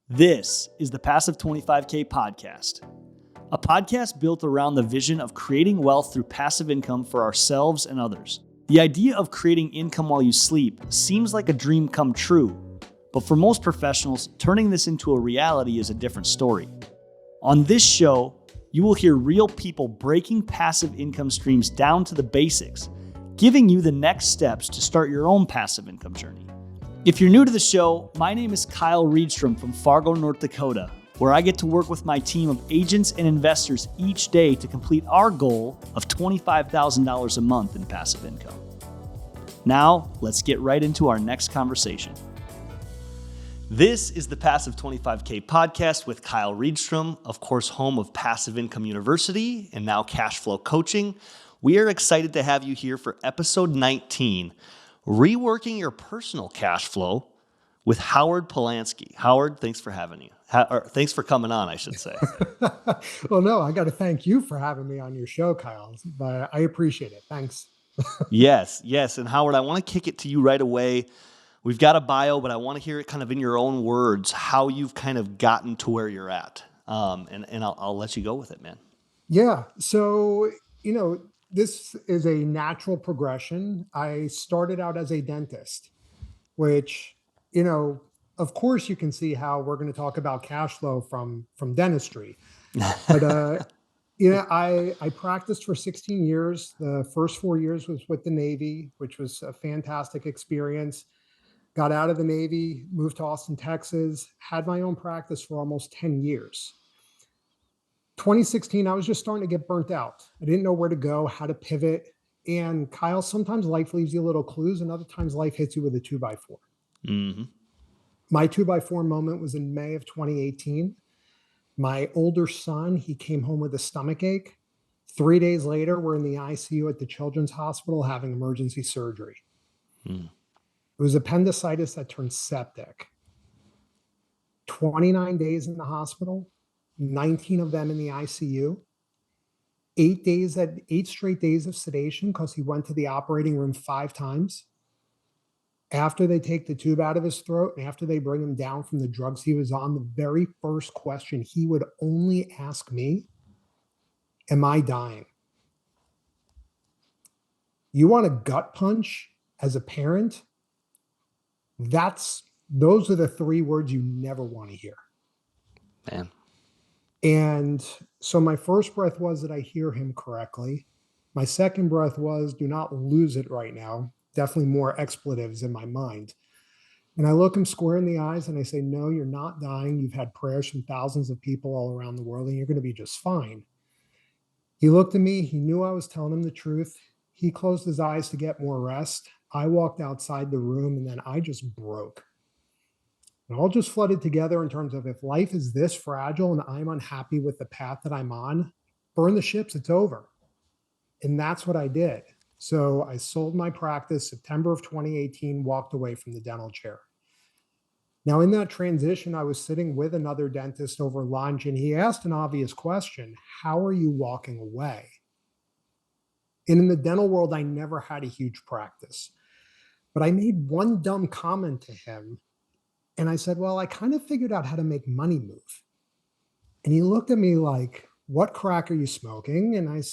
This is the Passive 25K podcast, a podcast built around the vision of creating wealth through passive income for ourselves and others. The idea of creating income while you sleep seems like a dream come true, but for most professionals, turning this into a reality is a different story. On this show, you will hear real people breaking passive income streams down to the basics, giving you the next steps to start your own passive income journey. If you're new to the show, my name is Kyle Reedstrom from Fargo, North Dakota, where I get to work with my team of agents and investors each day to complete our goal of $25,000 a month in passive income. Now, let's get right into our next conversation. This is the Passive 25K podcast with Kyle Reedstrom, of course, home of Passive Income University and now Cashflow Coaching. We are excited to have you here for episode 19, Reworking Your Personal Cash Flow with Howard Polansky. Howard, thanks for having you. Thanks for coming on, I should say. Well, no, I got to thank you for having me on your show, Kyle. But I appreciate it. Thanks. Yes. And Howard, I want to kick it to you right away. We've got a bio, but I want to hear it kind of in your own words, how you've kind of gotten to where you're at. And I'll let you go with it, man. Yeah. So, this is a natural progression. I started out as a dentist, which, of course you can see how we're going to talk about cash flow from dentistry. But, I practiced for 16 years. The first 4 years was with the Navy, which was a fantastic experience. Got out of the Navy, moved to Austin, Texas, had my own practice for almost 10 years. 2016, I was just starting to get burnt out. I didn't know where to go, how to pivot. And Kyle, sometimes life leaves you little clues and other times life hits you with a 2x4. Mm-hmm. My 2x4 moment was in May of 2018. My older son, he came home with a stomach ache. 3 days later, we're in the ICU at the Children's Hospital having emergency surgery. Mm. It was appendicitis that turned septic. 29 days in the hospital, 19 of them in the ICU, 8 straight days of sedation because he went to the operating room 5 times. After they take the tube out of his throat and after they bring him down from the drugs he was on, the very first question he would only ask me, am I dying? You want a gut punch as a parent? Those are the 3 words you never want to hear. Man. And so my first breath was that I hear him correctly. My second breath was, do not lose it right now. Definitely more expletives in my mind. And I look him square in the eyes and I say, no, you're not dying. You've had prayers from thousands of people all around the world and you're going to be just fine. He looked at me. He knew I was telling him the truth. He closed his eyes to get more rest. I walked outside the room and then I just broke. It all just flooded together in terms of if life is this fragile and I'm unhappy with the path that I'm on, burn the ships, it's over. And that's what I did. So I sold my practice September of 2018, walked away from the dental chair. Now in that transition, I was sitting with another dentist over lunch and he asked an obvious question, how are you walking away? And in the dental world, I never had a huge practice, but I made one dumb comment to him. And I said, well, I kind of figured out how to make money move. And he looked at me like, what crack are you smoking? And I,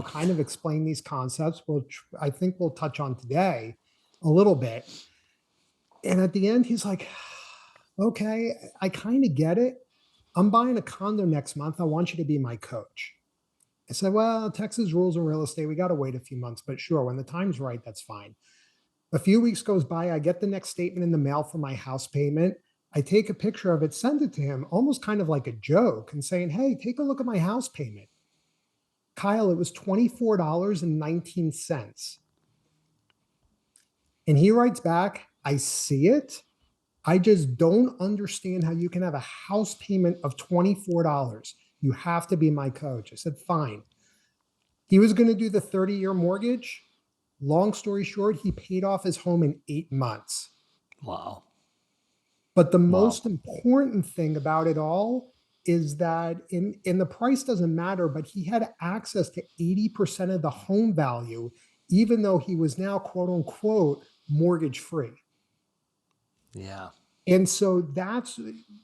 kind of explained these concepts, which I think we'll touch on today a little bit. And at the end, he's like, okay, I kind of get it. I'm buying a condo next month. I want you to be my coach. I said, well, Texas rules in real estate. We got to wait a few months, but sure, when the time's right, that's fine. A few weeks goes by, I get the next statement in the mail for my house payment. I take a picture of it, send it to him, almost kind of like a joke and saying, hey, take a look at my house payment. Kyle, it was $24.19. And he writes back, I see it. I just don't understand how you can have a house payment of $24. You have to be my coach. I said, fine. He was going to do the 30-year mortgage. Long story short, he paid off his home in 8 months. Wow. But the most important thing about it all is that in the price doesn't matter, but he had access to 80% of the home value, even though he was now, quote unquote, mortgage free. Yeah. And so that's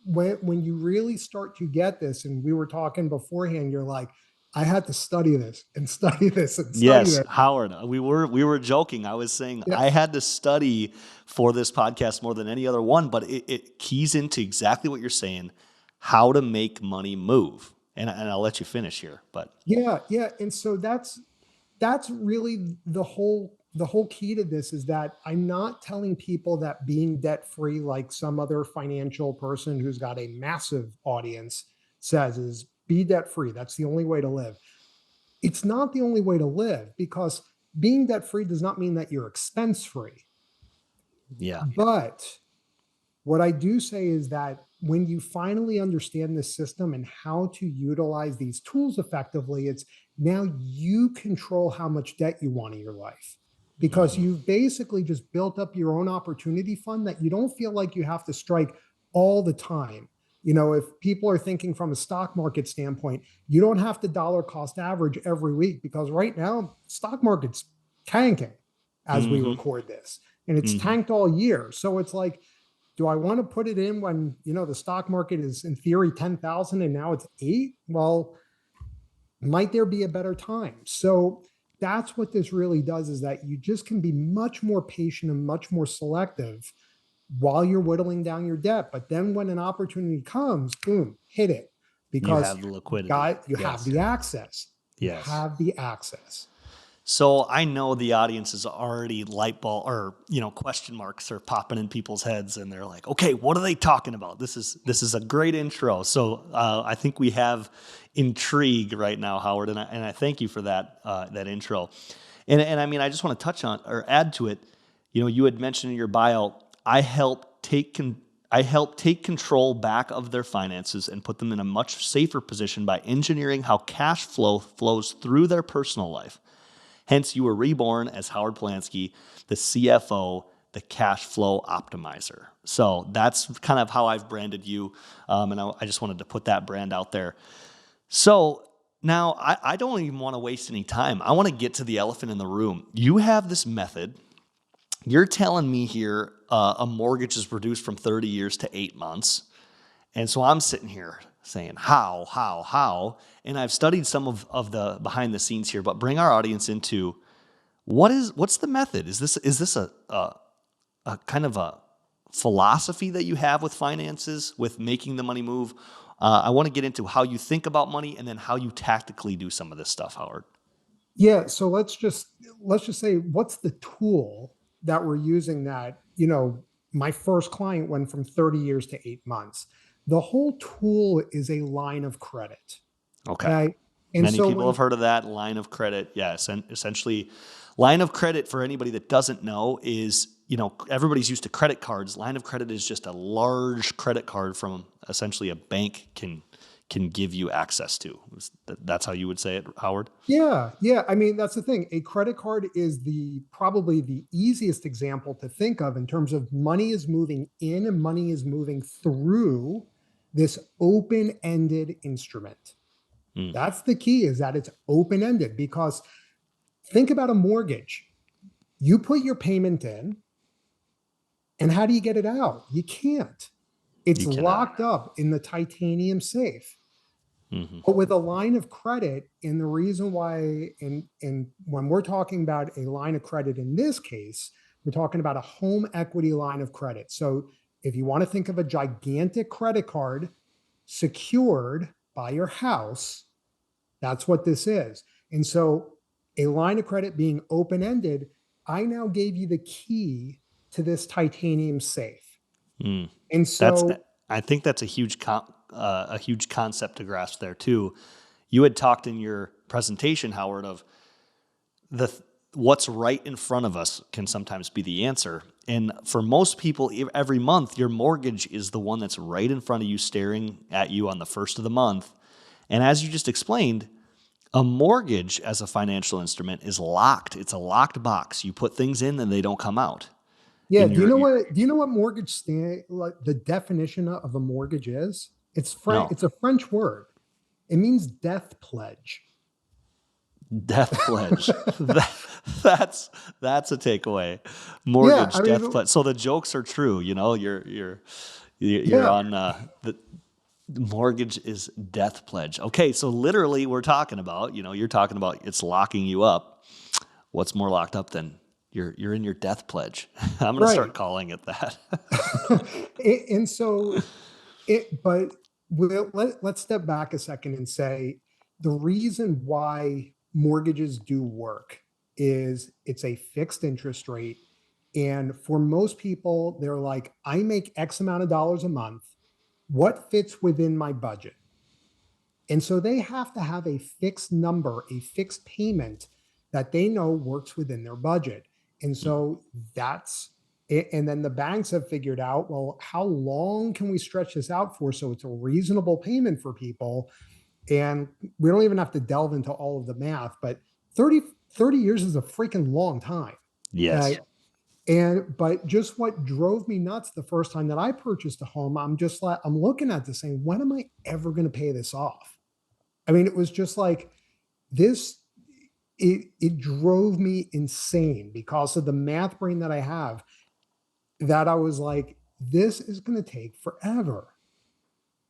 when you really start to get this, and we were talking beforehand, you're like, I had to study this and study this and study Yes, this. Howard, we were joking. I was saying Yeah. I had to study for this podcast more than any other one, but it keys into exactly what you're saying, how to make money move. And I'll let you finish here, but Yeah, yeah. And so that's really the whole key to this, is that I'm not telling people that being debt free, like some other financial person who's got a massive audience says, is be debt free. That's the only way to live. It's not the only way to live, because being debt free does not mean that you're expense free. yeah, But what I do say is that when you finally understand the system and how to utilize these tools effectively, it's now you control how much debt you want in your life, because hmm, you've basically just built up your own opportunity fund that you don't feel like you have to strike all the time. If people are thinking from a stock market standpoint, you don't have to dollar cost average every week, because right now, stock market's tanking as we hmm, record this, and it's hmm, tanked all year. So it's like, do I want to put it in when, the stock market is in theory 10,000 and now it's 8? Well, might there be a better time? So that's what this really does, is that you just can be much more patient and much more selective while you're whittling down your debt. But then when an opportunity comes, boom, hit it, you because have the liquidity. you have Yes, the access. You yes. have the access. So I know the audience is already light bulb or question marks are popping in people's heads, and they're like, "Okay, what are they talking about?" This is a great intro. So I think we have intrigue right now, Howard, and I thank you for that intro. And I mean, I just want to touch on or add to it. You had mentioned in your bio, I help take control back of their finances and put them in a much safer position by engineering how cash flow flows through their personal life. Hence, you were reborn as Howard Polansky, the CFO, the cash flow optimizer. So that's kind of how I've branded you. And I just wanted to put that brand out there. So now I don't even want to waste any time. I want to get to the elephant in the room. You have this method. You're telling me here a mortgage is reduced from 30 years to 8 months. And so I'm sitting here saying, how? And I've studied some of the behind the scenes here, but bring our audience into what's the method? Is this a kind of a philosophy that you have with finances, with making the money move? I want to get into how you think about money and then how you tactically do some of this stuff, Howard. Yeah, so let's just say, what's the tool that we're using, that, my first client went from 30 years to 8 months. The whole tool is a line of credit. Okay. Okay. And Many so people when have heard of that line of credit. Yes, and essentially, line of credit for anybody that doesn't know is, everybody's used to credit cards. Line of credit is just a large credit card from essentially a bank can give you access to. That's how you would say it, Howard? Yeah, yeah. I mean, that's the thing. A credit card is probably the easiest example to think of, in terms of money is moving in and money is moving through this open-ended instrument. Mm, That's the key, is that it's open-ended, because think about a mortgage. You put your payment in, and how do you get it out? You can't. It's you cannot. locked up in the titanium safe. Hmm. But with a line of credit, and the reason why, and when we're talking about a line of credit in this case, we're talking about a home equity line of credit. So if you want to think of a gigantic credit card secured by your house, that's what this is. And so a line of credit being open-ended, I now gave you the key to this titanium safe. Mm. And That's so, I think that's a huge concept to grasp there too. You had talked in your presentation, Howard, of the what's right in front of us can sometimes be the answer. And for most people, every month, your mortgage is the one that's right in front of you, staring at you on the first of the month. And as you just explained, a mortgage as a financial instrument is locked. It's a locked box. You put things in and they don't come out. yeah, And you're do you know what mortgage stand like the definition of a mortgage is? no, It's a French word. It means death pledge. Death pledge. That's a takeaway. Yeah, Mortgage I death mean, pledge. So the jokes are true. You're yeah, on the mortgage is death pledge. Okay, so literally we're talking about, you're talking about it's locking you up. What's more locked up than you're in your death pledge? I'm going to right. start calling it that. And so but let's step back a second and say the reason why mortgages do work is it's a fixed interest rate. And for most people, they're like, I make X amount of dollars a month. What fits within my budget? And so they have to have a fixed number, a fixed payment that they know works within their budget. And so that's it. And then the banks have figured out, well, how long can we stretch this out for so it's a reasonable payment for people? And we don't even have to delve into all of the math, but 30 years is a freaking long time. Yes. Okay. But just what drove me nuts the first time that I purchased a home, I'm just like, I'm looking at this saying, when am I ever going to pay this off? I mean, it was just like this, it drove me insane because of the math brain that I have, that I was like, this is going to take forever.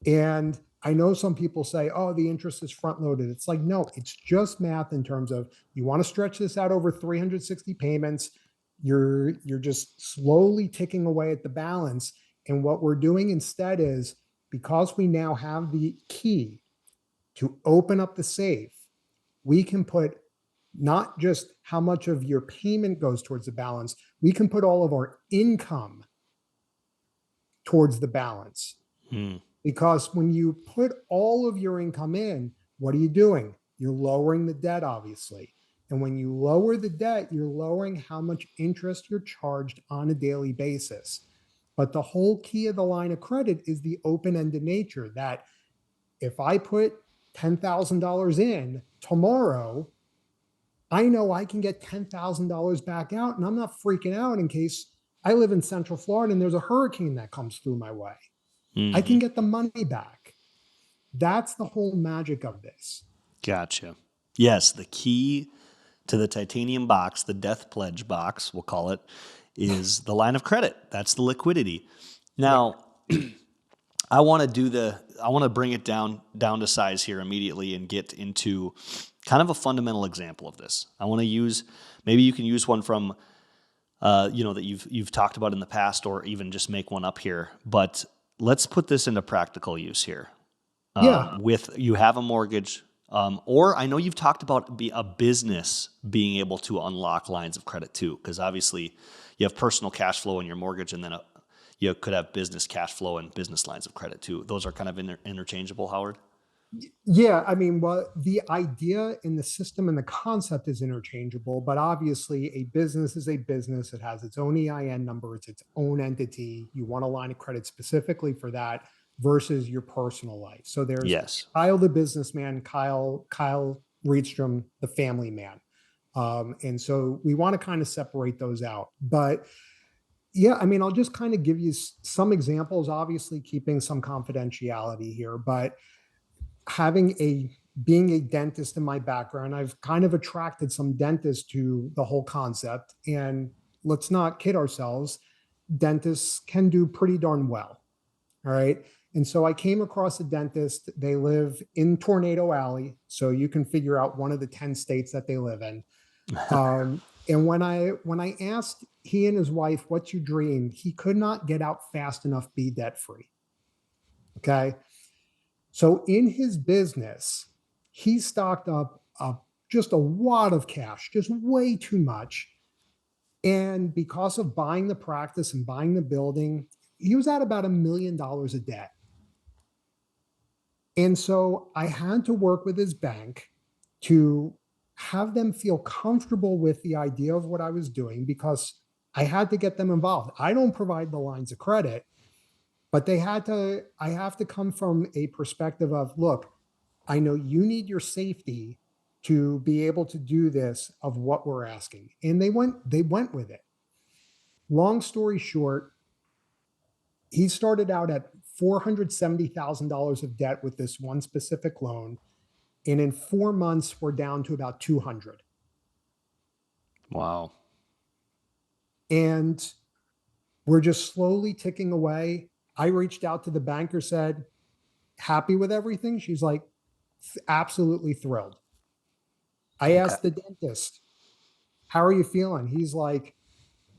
And I know some people say, oh, the interest is front loaded. It's like, no, it's just math in terms of you want to stretch this out over 360 payments. You're just slowly ticking away at the balance. And what we're doing instead is, because we now have the key to open up the safe, we can put not just how much of your payment goes towards the balance, we can put all of our income towards the balance. Hmm. Because when you put all of your income in, what are you doing? You're lowering the debt, obviously. And when you lower the debt, you're lowering how much interest you're charged on a daily basis. But the whole key of the line of credit is the open-ended nature that if I put $10,000 in tomorrow, I know I can get $10,000 back out, and I'm not freaking out in case I live in Central Florida and there's a hurricane that comes through my way. I Mm-hmm. can get the money back. That's the whole magic of this. Gotcha. Yes, the key to the titanium box, the death pledge box, we'll call it, is the line of credit. That's the liquidity. Yeah. Now, I want to bring it down to size here immediately and get into kind of a fundamental example of this. I want to use, maybe you can use one from that you've talked about in the past, or even just make one up here. But let's put this into practical use here. Yeah. With you have a mortgage, or I know you've talked about a business being able to unlock lines of credit too, because obviously you have personal cash flow in your mortgage, and then you could have business cash flow and business lines of credit too. Those are kind of interchangeable, Howard. Yeah. I mean, well, the idea in the system and the concept is interchangeable, but obviously a business is a business. It has its own EIN number, it's its own entity. You want a line of credit specifically for that versus your personal life. So there's Yes. Kyle the businessman, Kyle Reedstrom, the family man. And so we want to kind of separate those out. But yeah, I mean, I'll just kind of give you some examples, obviously keeping some confidentiality here, but being a dentist in my background, I've kind of attracted some dentists to the whole concept. And let's not kid ourselves, dentists can do pretty darn well. All right. And so I came across a dentist. They live in Tornado Alley. So you can figure out one of the 10 states that they live in. And when I asked he and his wife, what's your dream? He could not get out fast enough, be debt free. Okay. So in his business, he stocked up just a wad of cash, just way too much. And because of buying the practice and buying the building, he was at about $1 million of debt. And so I had to work with his bank to have them feel comfortable with the idea of what I was doing, because I had to get them involved. I don't provide the lines of credit, but I have to come from a perspective of, look, I know you need your safety to be able to do this of what we're asking. And they went with it. Long story short, he started out at $470,000 of debt with this one specific loan. And in 4 months, we're down to about 200. Wow. And we're just slowly ticking away. I reached out to the banker, said, happy with everything? She's like, absolutely thrilled. I Okay. asked the dentist, how are you feeling? He's like,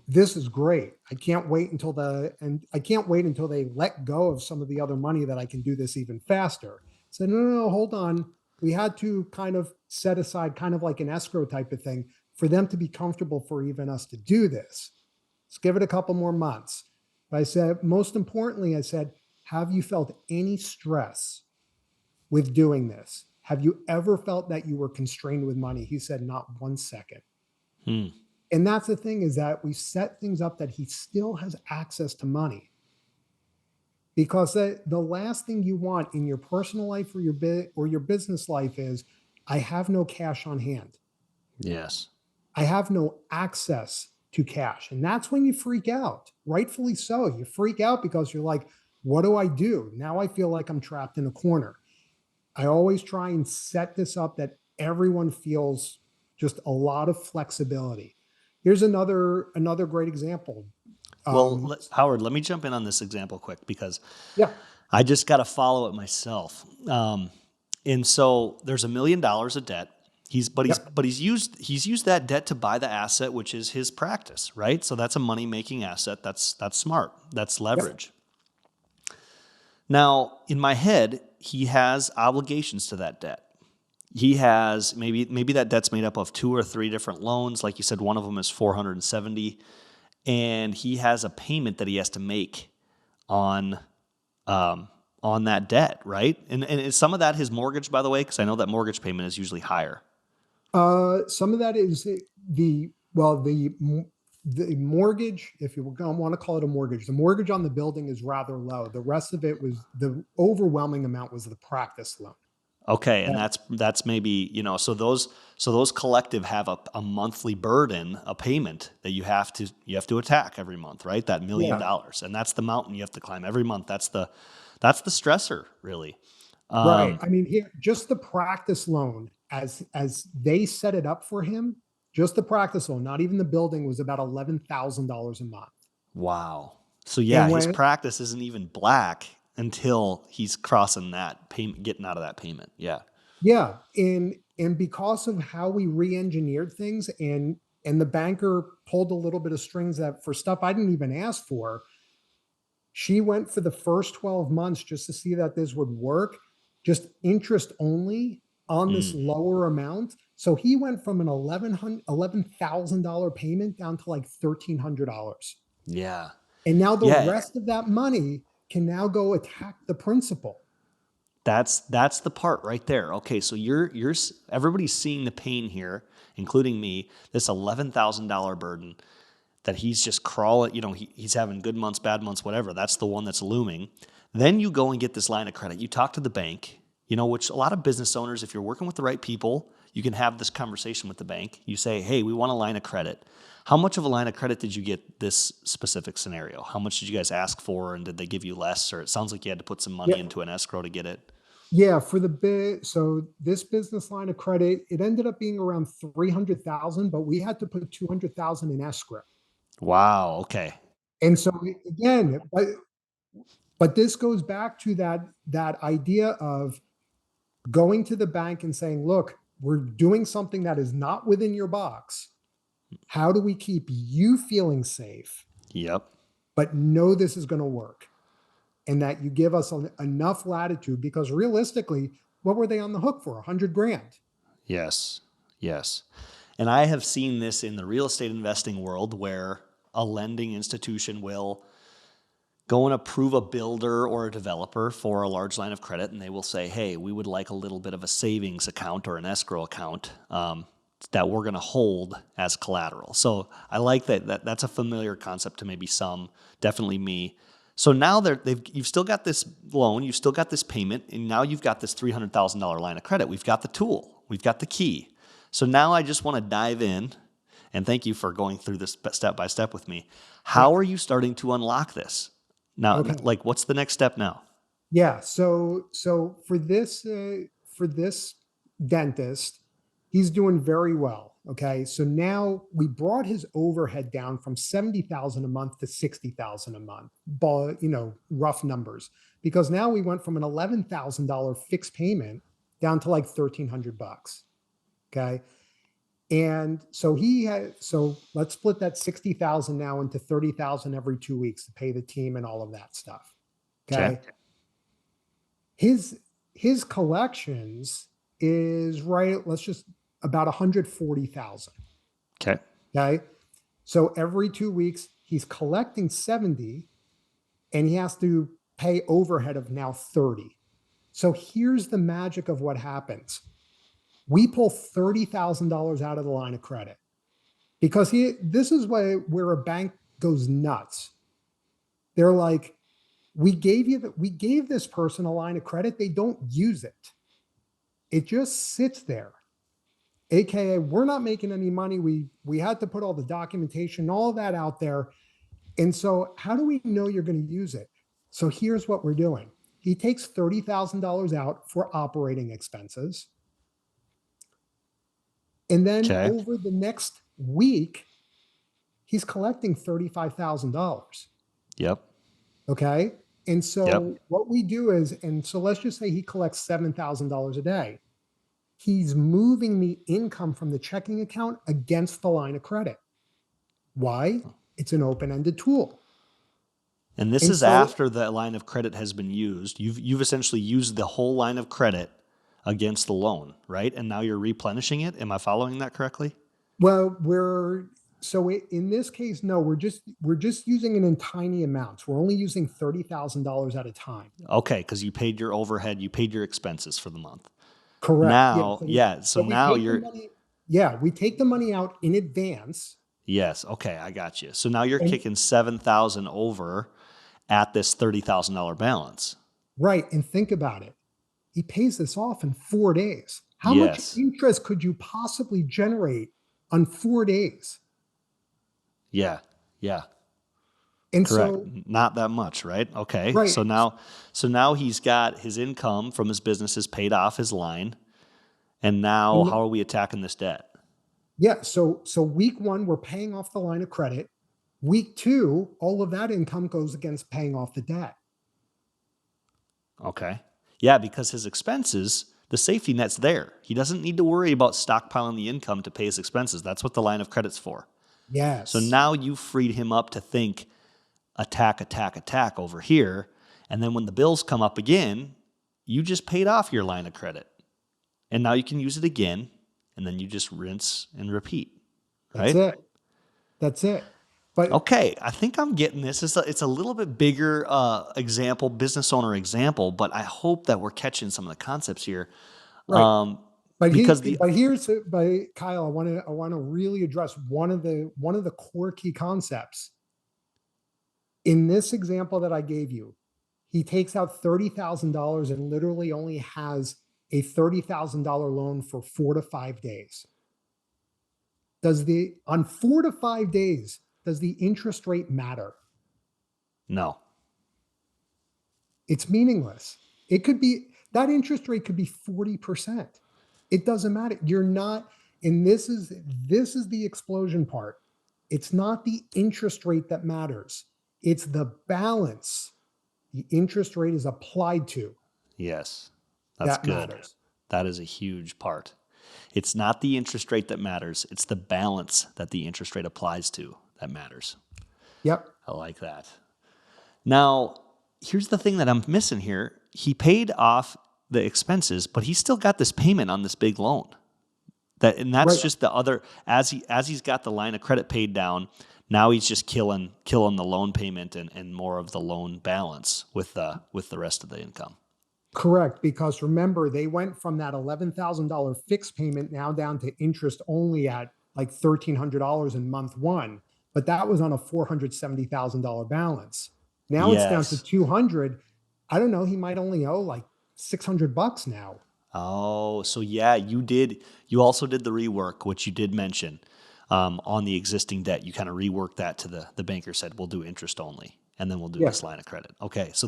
this is great. I can't wait until they let go of some of the other money that I can do this even faster. I said, no, hold on. We had to kind of set aside kind of like an escrow type of thing for them to be comfortable for even us to do this. Let's give it a couple more months. But I said, most importantly, I said, have you felt any stress with doing this? Have you ever felt that you were constrained with money? He said, not 1 second. Hmm. And that's the thing, is that we set things up that he still has access to money. Because the last thing you want in your personal life or your business life is, I have no cash on hand. Yes. I have no access to cash. And that's when you freak out. Rightfully so. You freak out because you're like, what do I do? Now I feel like I'm trapped in a corner. I always try and set this up that everyone feels just a lot of flexibility. Here's another great example. Well, Howard, let me jump in on this example quick because Yeah, I just got to follow it myself. And so there's $1 million of debt. yep, He's used that debt to buy the asset, which is his practice, right? So that's a money making asset. That's smart. That's yep, leverage. Now, in my head, he has obligations to that debt. He has maybe that debt's made up of 2 or 3 different loans. Like you said, one of them is 470, and he has a payment that he has to make on that debt, right? And is some of that his mortgage, by the way? Because I know that mortgage payment is usually higher. some of that is the mortgage, if you want to call it a mortgage. The mortgage on the building is rather low. The rest of it was, the overwhelming amount was the practice loan. Okay, and That- that's maybe, so those collective have a monthly burden, a payment that you have to attack every month, right? That $1 million, yeah, and that's the mountain you have to climb every month. That's the stressor, really. right. I mean, here, just the practice loan, as they set it up for him, just the practice loan, not even the building, was about $11,000 a month. Wow. So yeah, And his when practice isn't even black until he's crossing that payment, getting out of that payment. Yeah. Yeah, and because of how we re-engineered things, and the banker pulled a little bit of strings that for stuff I didn't even ask for. She went for the first 12 months just to see that this would work, just interest only on this Mm, lower amount. So he went from an $11,000 payment down to like $1,300. yeah. And now the Yeah. rest of that money can now go attack the principal. That's the part right there. Okay, so everybody's seeing the pain here, including me. This $11,000 burden that he's just crawling. He's having good months, bad months, whatever. That's the one that's looming. Then you go and get this line of credit. You talk to the bank. Which a lot of business owners, if you're working with the right people, you can have this conversation with the bank. You say, "Hey, we want a line of credit. How much of a line of credit did you get this specific scenario? How much did you guys ask for, and did they give you less? Or it sounds like you had to put some money Yeah. into an escrow to get it." Yeah, for the bit. So this business line of credit, it ended up being around 300,000, but we had to put 200,000 in escrow. Wow. Okay. And so again, but this goes back to that idea of going to the bank and saying, look, we're doing something that is not within your box. How do we keep you feeling safe, Yep. but know this is going to work? And that you give us enough latitude, because realistically, what were they on the hook for? 100 grand. Yes. Yes. And I have seen this in the real estate investing world where a lending institution will go and approve a builder or a developer for a large line of credit, and they will say, "Hey, we would like a little bit of a savings account or an escrow account that we're going to hold as collateral." So I like that. That's a familiar concept to maybe some, definitely me. So now you've still got this loan, you've still got this payment, and now you've got this $300,000 line of credit. We've got the tool, we've got the key. So now I just want to dive in, and thank you for going through this step by step with me. Yeah. How are you starting to unlock this? Now, Okay. like, what's the next step now? Yeah. So for this dentist. He's doing very well. Okay. So now we brought his overhead down from 70,000 a month to 60,000 a month, but rough numbers, because now we went from an $11,000 fixed payment down to like $1,300. Okay. And so let's split that 60,000 now into 30,000 every 2 weeks to pay the team and all of that stuff. Okay. His collections is right. Let's just about 140,000. Okay. Okay. So every 2 weeks he's collecting 70 and he has to pay overhead of now 30. So here's the magic of what happens. We pull $30,000 out of the line of credit because this is where a bank goes nuts. They're like, we gave this person a line of credit. They don't use it. It just sits there. AKA, we're not making any money. We had to put all the documentation, all of that out there. And so how do we know you're going to use it? So here's what we're doing. He takes $30,000 out for operating expenses. And then over the next week, he's collecting $35,000. Yep. Okay. And so what we do is, so let's just say he collects $7,000 a day. He's moving the income from the checking account against the line of credit. Why? It's an open-ended tool. And this is after the line of credit has been used. You've essentially used the whole line of credit against the loan, right? And now you're replenishing it. Am I following that correctly? Well, in this case, no, we're just using it in tiny amounts. We're only using $30,000 at a time. Okay, because you paid your overhead, you paid your expenses for the month. Correct. Now, we take the money out in advance. Yes. Okay, I got you. So now you're kicking 7,000 over at this $30,000 balance. Right, and think about it. He pays this off in 4 days. How much interest could you possibly generate on 4 days? Yeah. And correct. So not that much, right? Okay. Right. So now he's got his income from his businesses paid off his line. And now how are we attacking this debt? Yeah. So week 1, we're paying off the line of credit. Week 2, all of that income goes against paying off the debt. Okay. Yeah, because his expenses, the safety net's there. He doesn't need to worry about stockpiling the income to pay his expenses. That's what the line of credit's for. Yes. So now you've freed him up to think attack over here. And then when the bills come up again, you just paid off your line of credit. And now you can use it again. And then you just rinse and repeat. Right? That's it. But okay, I think I'm getting this. It's a little bit bigger example, business owner example, but I hope that we're catching some of the concepts here. Right. But Kyle, I want to really address one of the core key concepts. In this example that I gave you, he takes out $30,000 and literally only has a $30,000 loan for 4 to 5 days. On 4 to 5 days, does the interest rate matter? No. It's meaningless. That interest rate could be 40%. It doesn't matter. You're not, and this is the explosion part. It's not the interest rate that matters. It's the balance the interest rate is applied to. Yes, that's good. Matters. That is a huge part. It's not the interest rate that matters. It's the balance that the interest rate applies to that matters. Yep. I like that. Now, here's the thing that I'm missing here. He paid off the expenses, but he's still got this payment on this big loan. That's right. Just the other, as he's got the line of credit paid down, now he's just killing the loan payment and more of the loan balance with the rest of the income. Correct, because remember, they went from that $11,000 fixed payment now down to interest only at like $1,300 in month 1, but that was on a $470,000 balance. Now It's down to $200. I don't know. He might only owe like $600 now. Oh, so yeah, you also did the rework, which you did mention on the existing debt. You kind of reworked that to the banker said, we'll do interest only, and then we'll do this line of credit. Okay, so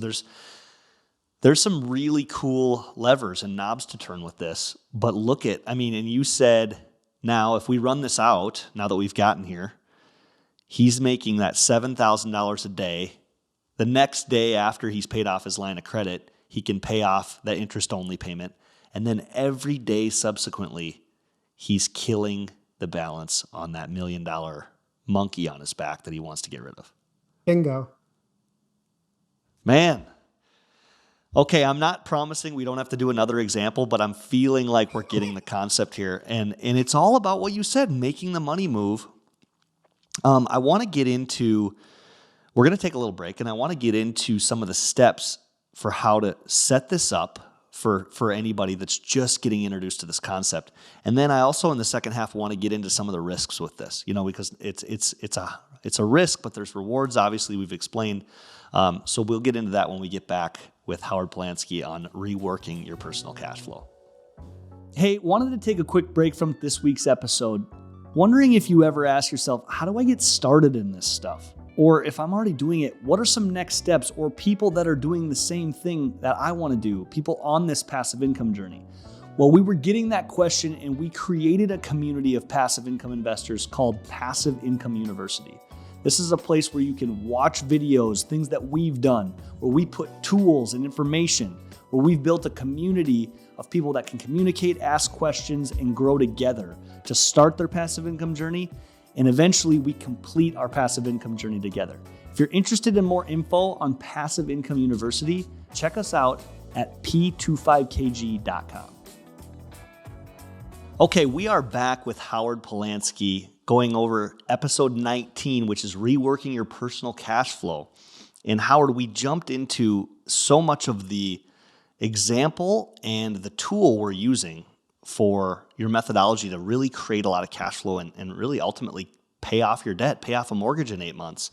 There's some really cool levers and knobs to turn with this, but and you said, now if we run this out, now that we've gotten here, he's making that $7,000 a day. The next day after he's paid off his line of credit, he can pay off that interest-only payment. And then every day subsequently, he's killing the balance on that $1 million monkey on his back that he wants to get rid of. Bingo. Man. Okay, I'm not promising we don't have to do another example, but I'm feeling like we're getting the concept here. And it's all about what you said, making the money move. I want to get into, we're going to take a little break, and I want to get into some of the steps for how to set this up for anybody that's just getting introduced to this concept. And then I also, in the second half, want to get into some of the risks with this, because it's a risk, but there's rewards, obviously, we've explained. So we'll get into that when we get back with Howard Polansky on reworking your personal cash flow. Hey, wanted to take a quick break from this week's episode. Wondering if you ever ask yourself, how do I get started in this stuff? Or if I'm already doing it, what are some next steps or people that are doing the same thing that I want to do, people on this passive income journey? Well, we were getting that question and we created a community of passive income investors called Passive Income University. This is a place where you can watch videos, things that we've done, where we put tools and information, where we've built a community of people that can communicate, ask questions, and grow together to start their passive income journey. And eventually we complete our passive income journey together. If you're interested in more info on Passive Income University, check us out at p25kg.com. Okay, we are back with Howard Polansky going over episode 19, which is reworking your personal cash flow. And Howard, we jumped into so much of the example and the tool we're using for your methodology to really create a lot of cash flow and really ultimately pay off your debt, pay off a mortgage in 8 months.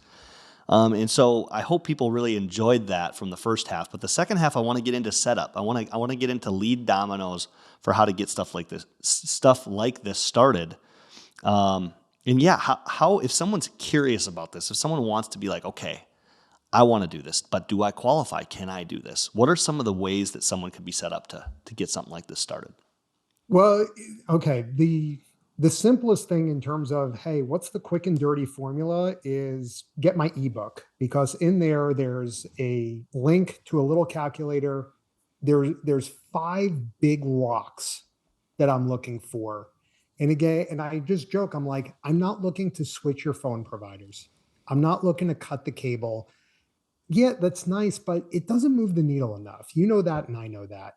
And so I hope people really enjoyed that from the first half. But the second half, I want to get into setup. I want to get into lead dominoes for how to get stuff like this started. And yeah, how if someone's curious about this, if someone wants to be like, okay, I want to do this, but do I qualify? Can I do this? What are some of the ways that someone could be set up to get something like this started? Well, okay. The simplest thing in terms of, hey, what's the quick and dirty formula is get my ebook, because in there's a link to a little calculator. There's 5 big rocks that I'm looking for. And again, and I just joke, I'm like, I'm not looking to switch your phone providers. I'm not looking to cut the cable. Yeah, that's nice, but it doesn't move the needle enough. You know that, and I know that.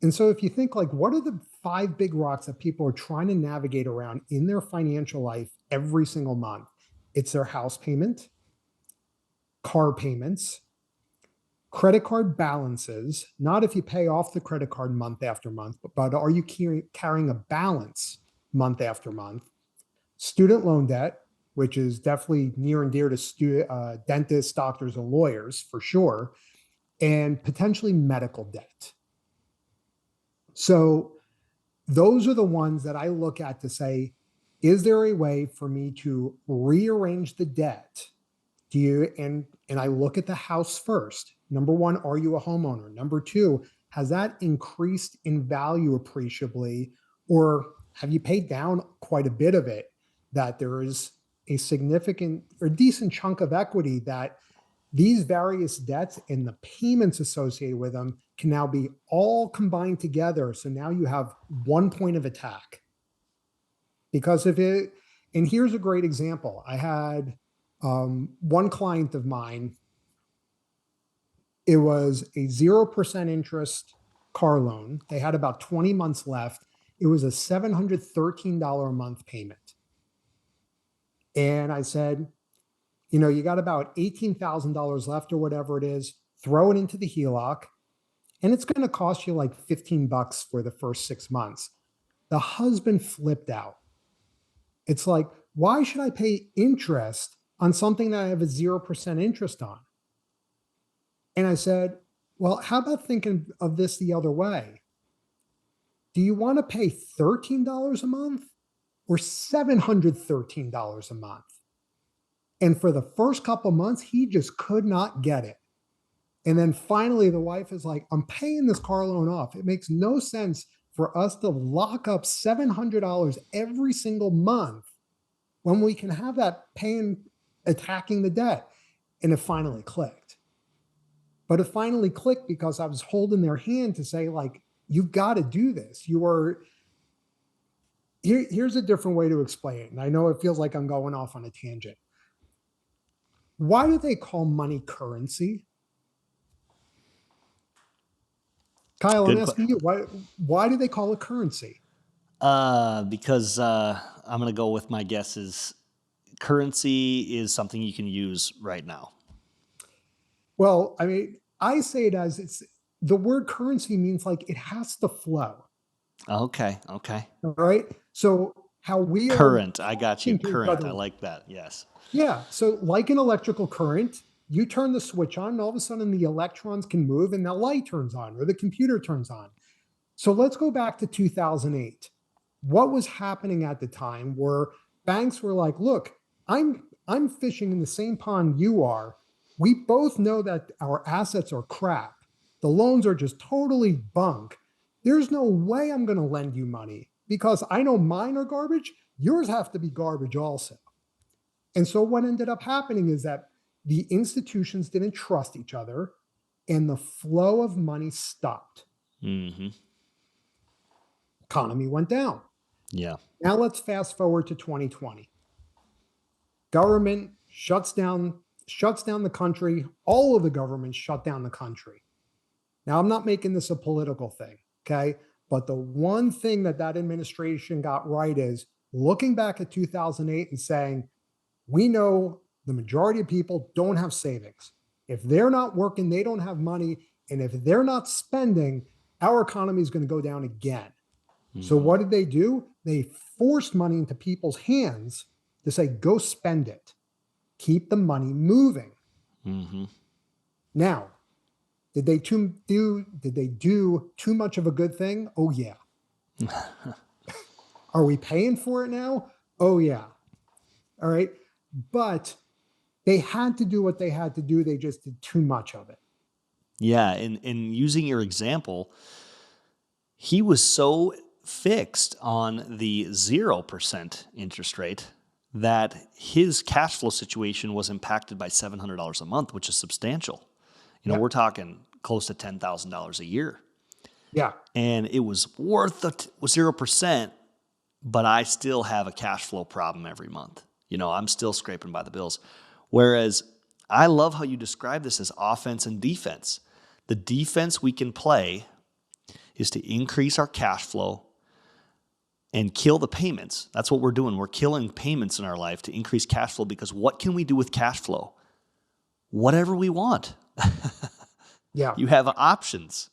And so if you think like, what are the 5 big rocks that people are trying to navigate around in their financial life every single month? It's their house payment, car payments, credit card balances, not if you pay off the credit card month after month, but are you carrying a balance month after month? Student loan debt, which is definitely near and dear to dentists, doctors, and lawyers for sure, and potentially medical debt. So those are the ones that I look at to say, is there a way for me to rearrange the debt? And I look at the house first. Number 1, are you a homeowner? Number 2, has that increased in value appreciably, or have you paid down quite a bit of it, that there is a significant or decent chunk of equity that these various debts and the payments associated with them can now be all combined together. So now you have one point of attack. Because and here's a great example. I had one client of mine, it was a 0% interest car loan. They had about 20 months left. It was a $713 a month payment. And I said, you got about $18,000 left or whatever it is, throw it into the HELOC, and it's going to cost you like $15 for the first 6 months. The husband flipped out. It's like, why should I pay interest on something that I have a 0% interest on? And I said, well, how about thinking of this the other way? Do you want to pay $13 a month or $713 a month? And for the first couple months, he just could not get it. And then finally, the wife is like, I'm paying this car loan off. It makes no sense for us to lock up $700 every single month when we can have that attacking the debt. And it finally clicked. But it finally clicked because I was holding their hand to say, like, you've got to do this. Here's a different way to explain it. And I know it feels like I'm going off on a tangent. Why do they call money currency? Kyle, I'm asking you, why do they call it currency? Because I'm going to go with my guesses. Currency is something you can use right now. Well, I mean, I say it as the word currency means like it has to flow. Okay. All right. So how we current, I got you. Current. I like that. Yes. Yeah. So like an electrical current, you turn the switch on and all of a sudden the electrons can move and the light turns on or the computer turns on. So let's go back to 2008. What was happening at the time where banks were like, look, I'm fishing in the same pond you are. We both know that our assets are crap. The loans are just totally bunk. There's no way I'm going to lend you money because I know mine are garbage. Yours have to be garbage also. And so what ended up happening is that the institutions didn't trust each other and the flow of money stopped. Mm-hmm. Economy went down. Yeah. Now let's fast forward to 2020. Government shuts down the country. All of the governments shut down the country. Now, I'm not making this a political thing, okay? But the one thing that administration got right is looking back at 2008 and saying, we know the majority of people don't have savings. If they're not working, they don't have money. And if they're not spending, our economy is going to go down again. Mm-hmm. So what did they do? They forced money into people's hands to say, go spend it. Keep the money moving. Mm-hmm. Now, did they do too much of a good thing? Oh, yeah. Are we paying for it now? Oh, yeah. All right. But they had to do what they had to do. They just did too much of it. Yeah. And using your example, he was so fixed on the 0% interest rate that his cash flow situation was impacted by $700 a month, which is substantial. You know, we're talking close to $10,000 a year. Yeah. And it was worth 0%, but I still have a cash flow problem every month. You know, I'm still scraping by the bills. Whereas I love how you describe this as offense and defense. The defense we can play is to increase our cash flow and kill the payments. That's what we're doing. We're killing payments in our life to increase cash flow because what can we do with cash flow? Whatever we want. Yeah. You have options.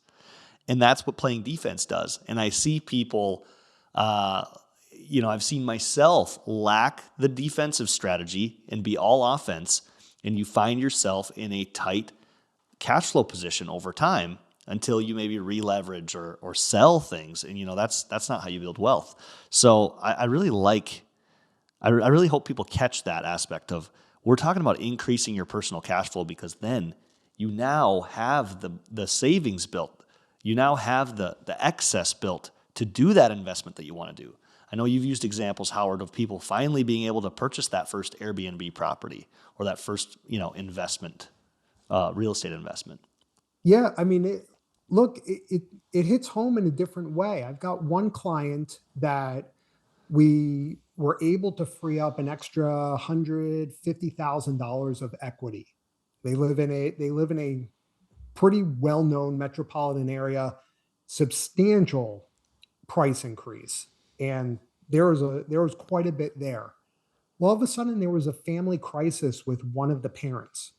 And that's what playing defense does. And I see people, I've seen myself lack the defensive strategy and be all offense. And you find yourself in a tight cash flow position over time until you maybe re-leverage or sell things. And, that's not how you build wealth. So I really hope people catch that aspect of, we're talking about increasing your personal cash flow because then you now have the savings built. You now have the excess built to do that investment that you want to do. I know you've used examples, Howard, of people finally being able to purchase that first Airbnb property or that first, investment, real estate investment. Yeah. I mean, it hits home in a different way. I've got one client that we were able to free up an extra $150,000 of equity. They live in a pretty well-known metropolitan area, substantial price increase. And there was quite a bit there. Well, all of a sudden there was a family crisis with one of the parents.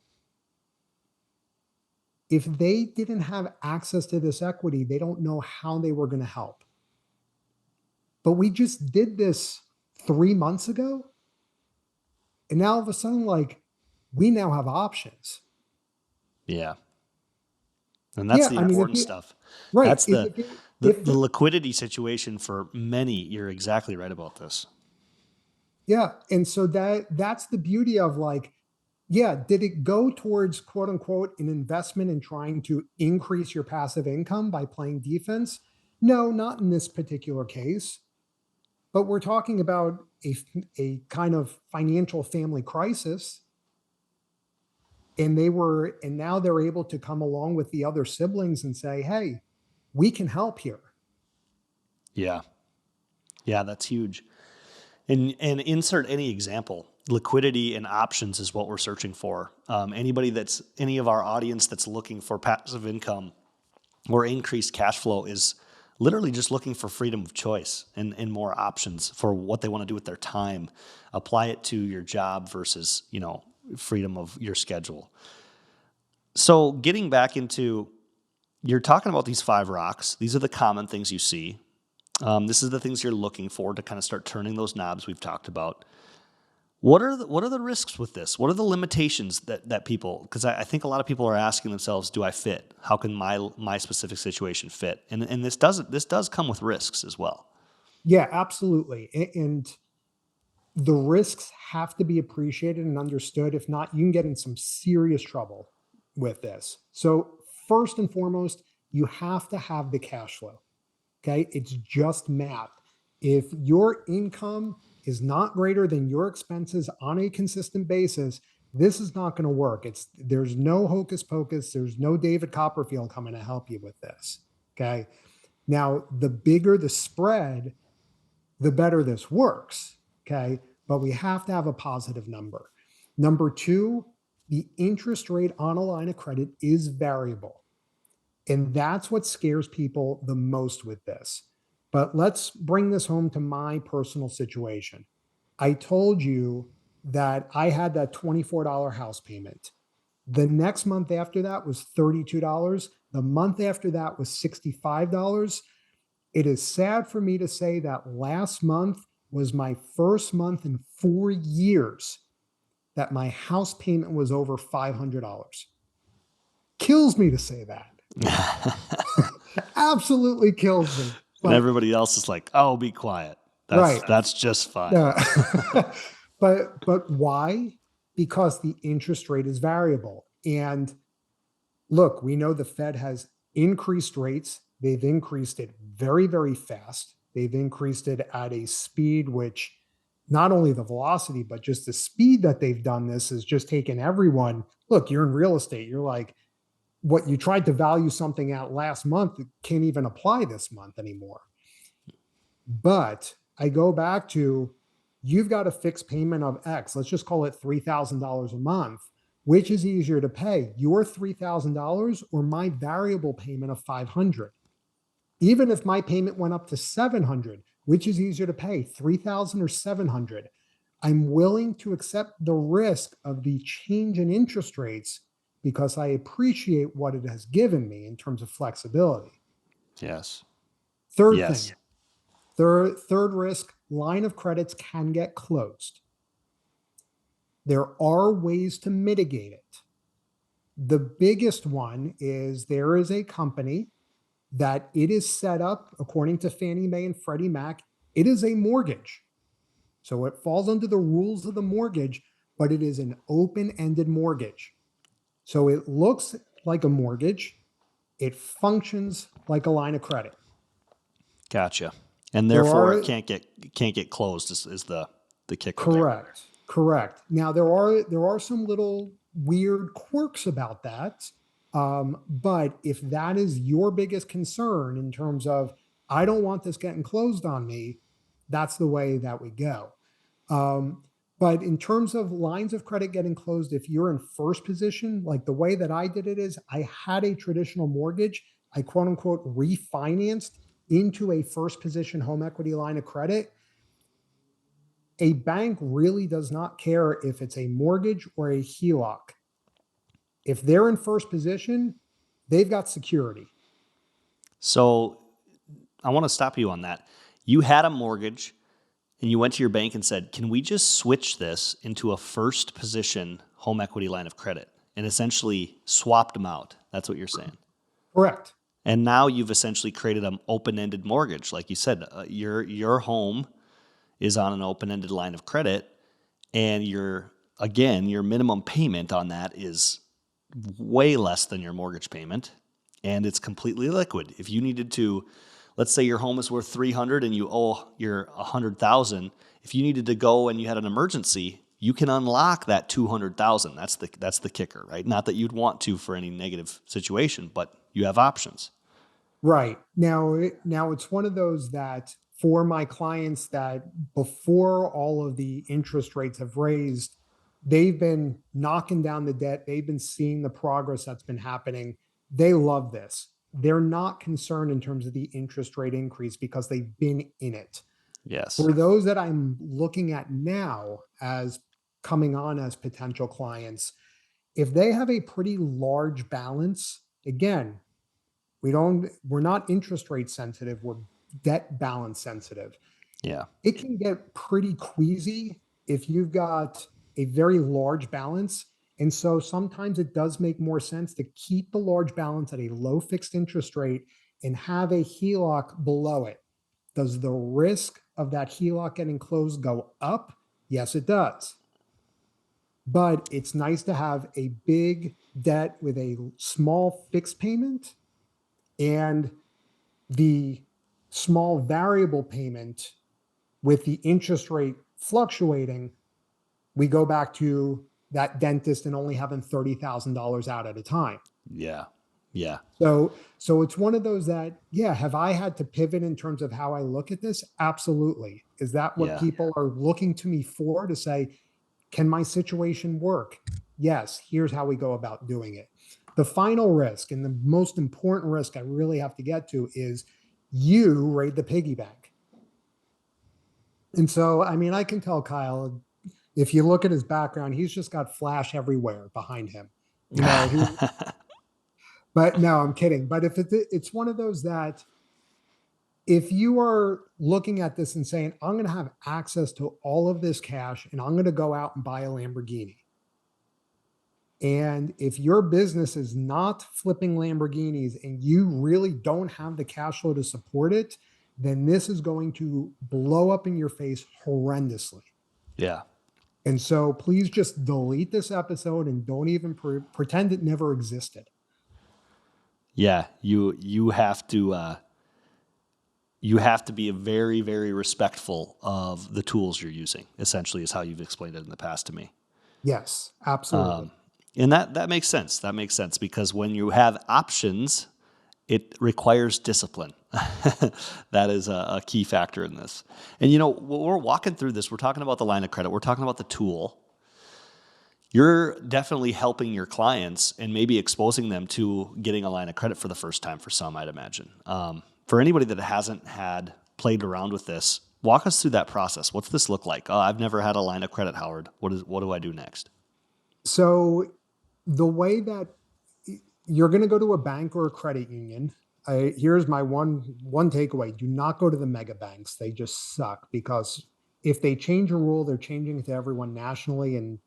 If they didn't have access to this equity, they don't know how they were going to help. But we just did this 3 months ago. And now all of a sudden, we now have options. Yeah. And that's the important stuff. Right. That's the liquidity situation for many. You're exactly right about this. Yeah. And so that's the beauty of Yeah. Did it go towards quote unquote an investment in trying to increase your passive income by playing defense? No, not in this particular case. But we're talking about a kind of financial family crisis. And now they're able to come along with the other siblings and say, hey, we can help here. Yeah. Yeah, that's huge. And insert any example. Liquidity and options is what we're searching for. Any of our audience that's looking for passive income or increased cash flow is literally just looking for freedom of choice and more options for what they want to do with their time. Apply it to your job versus, freedom of your schedule. So getting back into, you're talking about these 5 rocks. These are the common things you see. This is the things you're looking for to kind of start turning those knobs we've talked about. What are the risks with this? What are the limitations that people? Because I think a lot of people are asking themselves, "Do I fit? How can my specific situation fit?" And this does come with risks as well. Yeah, absolutely. And the risks have to be appreciated and understood. If not, you can get in some serious trouble with this. So, first and foremost, you have to have the cash flow. Okay. It's just math. If your income is not greater than your expenses on a consistent basis, this is not going to work. There's no hocus pocus. There's no David Copperfield coming to help you with this. Okay. Now, the bigger the spread, the better this works. Okay. But we have to have a positive number. Number 2, the interest rate on a line of credit is variable. And that's what scares people the most with this. But let's bring this home to my personal situation. I told you that I had that $24 house payment. The next month after that was $32. The month after that was $65. It is sad for me to say that last month was my first month in 4 years that my house payment was over $500. Kills me to say that. Absolutely kills me. And everybody else is like, "Oh, be quiet. That's just fine." But why? Because the interest rate is variable. And look, we know the Fed has increased rates. They've increased it very, very fast. They've increased it at a speed which not only the velocity, but just the speed that they've done this has just taken everyone. Look, you're in real estate. You're like, what you tried to value something at last month can't even apply this month anymore. But I go back to, you've got a fixed payment of X. Let's just call it $3,000 a month. Which is easier to pay, your $3,000 or my variable payment of $500? Even if my payment went up to $700, which is easier to pay, $3,000 or $700? I'm willing to accept the risk of the change in interest rates because I appreciate what it has given me in terms of flexibility. Yes. Third thing, third risk, line of credits can get closed. There are ways to mitigate it. The biggest one is there is a company that it is set up according to Fannie Mae and Freddie Mac. It is a mortgage. So it falls under the rules of the mortgage, but it is an open-ended mortgage. So it looks like a mortgage. It functions like a line of credit. Gotcha. And therefore it can't get closed is the kicker. Correct. Now there are some little weird quirks about that. But if that is your biggest concern in terms of, I don't want this getting closed on me, that's the way that we go. But in terms of lines of credit getting closed, if you're in first position, like the way that I did it is I had a traditional mortgage. I quote unquote refinanced into a first position home equity line of credit. A bank really does not care if it's a mortgage or a HELOC. If they're in first position, they've got security. So I want to stop you on that. You had a mortgage and you went to your bank and said, can we just switch this into a first position home equity line of credit, and essentially swapped them out? That's what you're saying. Correct. And now you've essentially created an open-ended mortgage. Like you said, your home is on an open-ended line of credit, and you're again, your minimum payment on that is way less than your mortgage payment, and it's completely liquid. If you needed to, let's say your home is worth 300 and you owe your 100,000, if you needed to go and you had an emergency, you can unlock that 200,000. That's the kicker, right? Not that you'd want to for any negative situation, but you have options. Right. Now it's one of those that for my clients that before all of the interest rates have raised, they've been knocking down the debt. They've been seeing the progress that's been happening. They love this. They're not concerned in terms of the interest rate increase because they've been in it. Yes. For those that I'm looking at now as coming on as potential clients, if they have a pretty large balance, again, we're not interest rate sensitive, we're debt balance sensitive. Yeah. It can get pretty queasy if you've got a very large balance. And so sometimes it does make more sense to keep the large balance at a low fixed interest rate and have a HELOC below it. Does the risk of that HELOC getting closed go up? Yes, it does. But it's nice to have a big debt with a small fixed payment and the small variable payment with the interest rate fluctuating. We go back to that dentist and only having $30,000 out at a time. Yeah. Yeah. So it's one of those that, yeah, have I had to pivot in terms of how I look at this? Absolutely. Is that what people are looking to me for, to say, can my situation work? Yes, here's how we go about doing it. The final risk and the most important risk I really have to get to is you raid the piggy bank. And so, I mean, I can tell Kyle, if you look at his background, he's just got flash everywhere behind him. You know, but no, I'm kidding. But if it's one of those that if you are looking at this and saying, I'm going to have access to all of this cash and I'm going to go out and buy a Lamborghini. And if your business is not flipping Lamborghinis and you really don't have the cash flow to support it, then this is going to blow up in your face horrendously. Yeah. And so please just delete this episode and don't even pretend it never existed. Yeah. You have to be very, very respectful of the tools you're using, essentially, is how you've explained it in the past to me. Yes, absolutely. And that makes sense. That makes sense because when you have options, it requires discipline. That is a key factor in this. And, you know, when we're walking through this, we're talking about the line of credit. We're talking about the tool. You're definitely helping your clients and maybe exposing them to getting a line of credit for the first time for some, I'd imagine. For anybody that hasn't played around with this, walk us through that process. What's this look like? Oh, I've never had a line of credit, Howard. What do I do next? So the way that you're going to go to a bank or a credit union, here's my one takeaway. Do not go to the mega banks. They just suck because if they change a rule, they're changing it to everyone nationally. And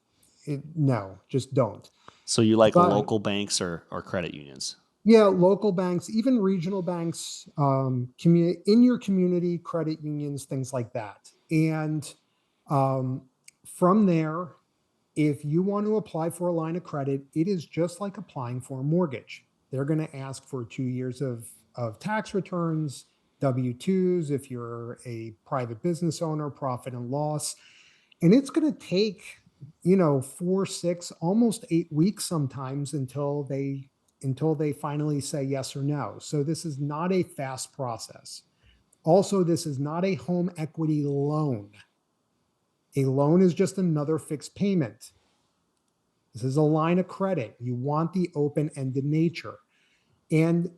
no, just don't. So you like local banks or credit unions? Yeah, local banks, even regional banks, in your community, credit unions, things like that. And from there, if you want to apply for a line of credit, it is just like applying for a mortgage. They're going to ask for 2 years of tax returns, W-2s, if you're a private business owner, profit and loss. And it's going to take, 4, 6, almost 8 weeks sometimes until they finally say yes or no. So this is not a fast process. Also, this is not a home equity loan. A loan is just another fixed payment. This is a line of credit. You want the open-ended nature. And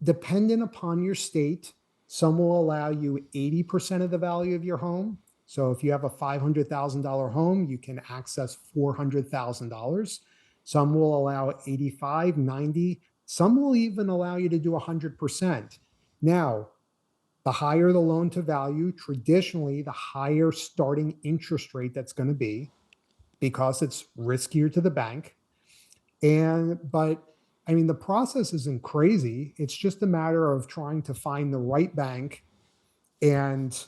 dependent upon your state, some will allow you 80% of the value of your home. So if you have a $500,000 home, you can access $400,000. Some will allow 85, 90. Some will even allow you to do 100%. Now, the higher the loan to value, traditionally, the higher starting interest rate that's going to be because it's riskier to the bank. But I mean, the process isn't crazy. It's just a matter of trying to find the right bank and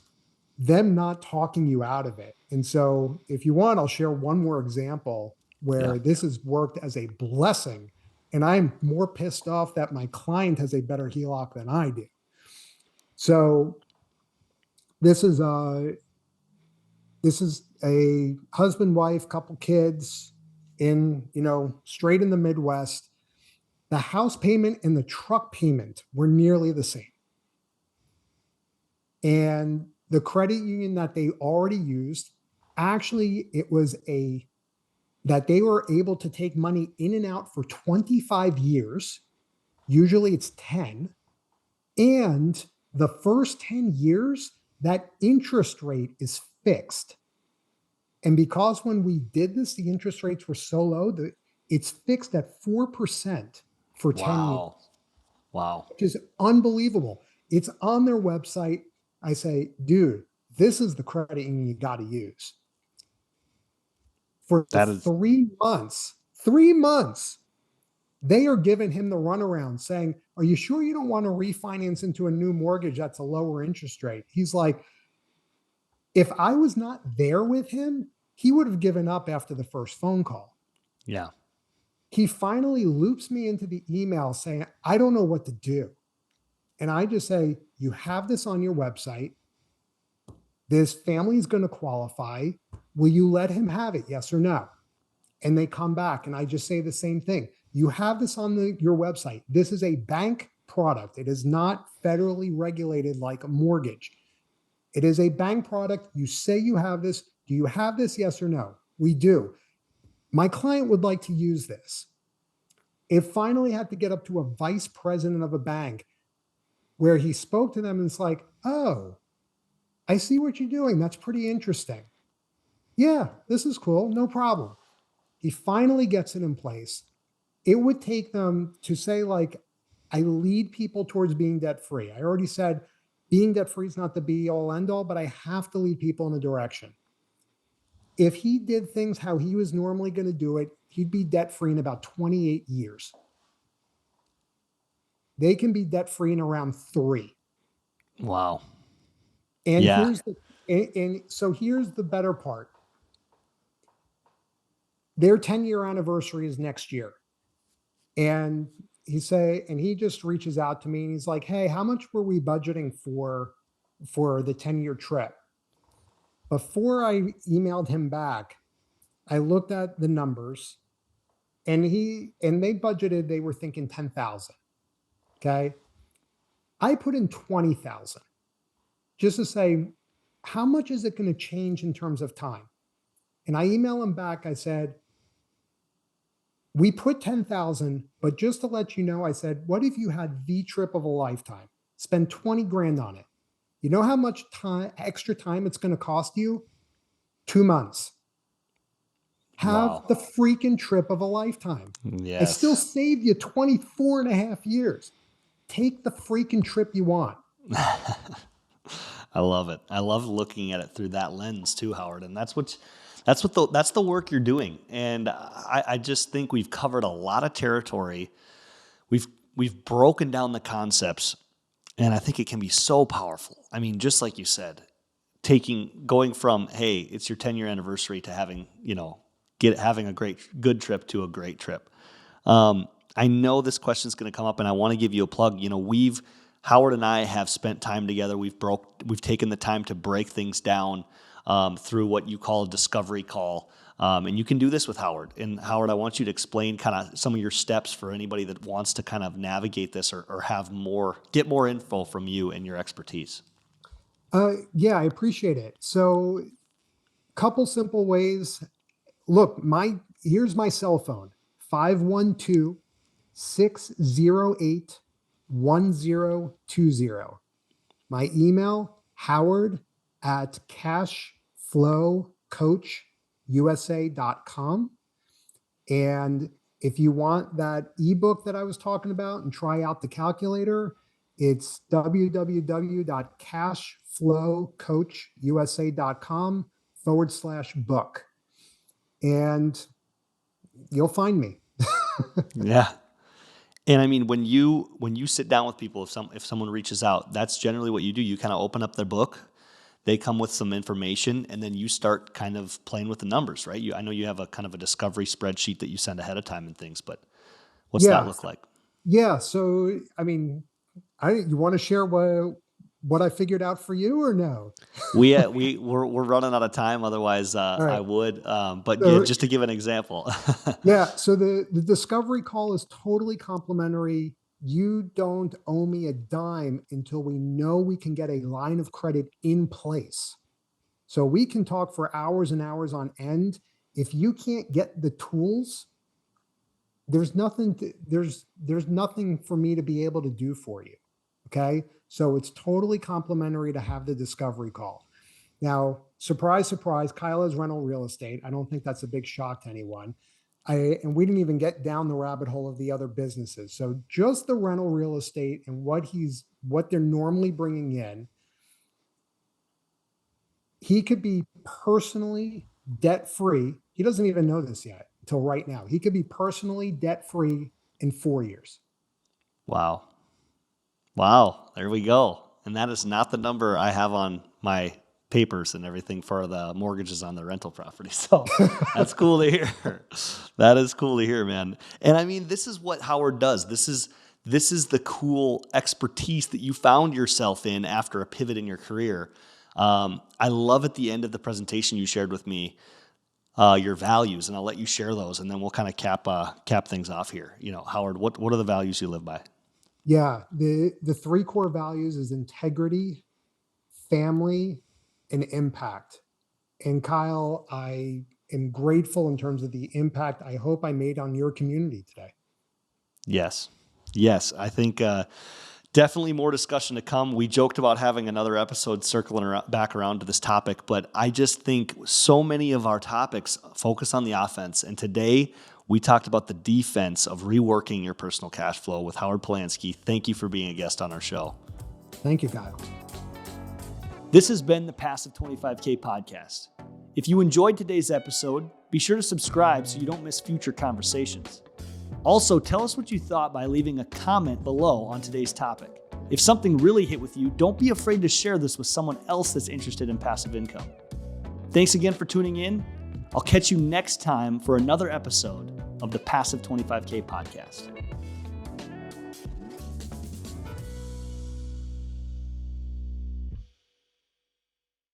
them not talking you out of it. And so if you want, I'll share one more example Yeah. where this has worked as a blessing. And I'm more pissed off that my client has a better HELOC than I do. So this is a husband, wife, couple kids in, straight in the Midwest. The house payment and the truck payment were nearly the same. And the credit union that they already used, actually, it was that they were able to take money in and out for 25 years. Usually it's 10. And the first 10 years, that interest rate is fixed. And because when we did this, the interest rates were so low that it's fixed at 4% for 10 years. Wow. Which is unbelievable. It's on their website. I say, dude, this is the credit union you got to use. For 3 months, they are giving him the runaround saying, are you sure you don't want to refinance into a new mortgage that's a lower interest rate? He's like, if I was not there with him, he would have given up after the first phone call. Yeah. He finally loops me into the email saying, I don't know what to do. And I just say, you have this on your website. This family is going to qualify. Will you let him have it? Yes or no? And they come back and I just say the same thing. You have this on your website. This is a bank product. It is not federally regulated like a mortgage. It is a bank product. You say you have this. Do you have this? Yes or no? We do. My client would like to use this. It finally had to get up to a vice president of a bank where he spoke to them and it's like, oh, I see what you're doing. That's pretty interesting. Yeah, this is cool. No problem. He finally gets it in place. It would take them to say, like, I lead people towards being debt free. I already said being debt free is not the be all end all, but I have to lead people in a direction. If he did things how he was normally going to do it, he'd be debt free in about 28 years. They can be debt free in around 3. Wow. And Yeah. so here's the better part. Their 10-year anniversary is next year. And he just reaches out to me and he's like, hey, how much were we budgeting for the 10-year trip? Before I emailed him back, I looked at the numbers and they budgeted, they were thinking 10,000. Okay. I put in 20,000 just to say, how much is it going to change in terms of time? And I emailed him back. I said, we put 10,000, but just to let you know, I said, what if you had the trip of a lifetime? Spend 20 grand on it. You know how much extra time it's going to cost you? 2 months. Have the freaking trip of a lifetime. Yes. I still saved you 24 and a half years. Take the freaking trip you want. I love it. I love looking at it through that lens too, Howard. And that's the work you're doing. And I just think we've covered a lot of territory. We've broken down the concepts, and I think it can be so powerful. I mean, just like you said, going from, hey, it's your 10-year anniversary to having a good trip to a great trip. I know this question is going to come up, and I want to give you a plug. Howard and I have spent time together. We've taken the time to break things down through what you call a discovery call. And you can do this with Howard. And Howard, I want you to explain kind of some of your steps for anybody that wants to kind of navigate this or get more info from you and your expertise. Yeah, I appreciate it. So couple simple ways. Look, here's my cell phone, 512-608-1020. My email, howard@cashflowcoachusa.com. And if you want that ebook that I was talking about and try out the calculator, it's www.cashflowcoachusa.com/book. And you'll find me. Yeah. And I mean, when you sit down with people, if someone reaches out, that's generally what you do. You kind of open up their book. they come with some information, and then you start kind of playing with the numbers, right? I know you have a kind of a discovery spreadsheet that you send ahead of time and things, but what's that Yeah. look like? Yeah. So, I mean, you want to share what I figured out for you or no? We're running out of time. Otherwise, All I right. would. But yeah, So, just to give an example. yeah. So the discovery call is totally complimentary. You don't owe me a dime until we know we can get a line of credit in place. So we can talk for hours and hours on end. If you can't get the tools, there's nothing for me to be able to do for you. Okay. So it's totally complimentary to have the discovery call. Now, surprise, surprise, Kyle has rental real estate. I don't think that's a big shock to anyone. And we didn't even get down the rabbit hole of the other businesses. So just the rental real estate and what they're normally bringing in, he could be personally debt free. He doesn't even know this yet until right now. He could be personally debt free in 4 years. Wow. Wow. There we go. And that is not the number I have on my papers and everything for the mortgages on the rental property. So that's cool to hear. That is cool to hear, man. And I mean, this is what Howard does. This is the cool expertise that you found yourself in after a pivot in your career. I love at the end of the presentation you shared with me your values, and I'll let you share those, and then we'll kind of cap things off here. Howard, what are the values you live by? Yeah, the 3 core values is integrity, family, and impact. And Kyle, I am grateful in terms of the impact I hope I made on your community today. Yes. I think definitely more discussion to come. We joked about having another episode circling back around to this topic, but I just think so many of our topics focus on the offense. And today we talked about the defense of reworking your personal cash flow with Howard Polansky. Thank you for being a guest on our show. Thank you, Kyle. This has been the Passive 25K podcast. If you enjoyed today's episode, be sure to subscribe so you don't miss future conversations. Also, tell us what you thought by leaving a comment below on today's topic. If something really hit with you, don't be afraid to share this with someone else that's interested in passive income. Thanks again for tuning in. I'll catch you next time for another episode of the Passive 25K podcast.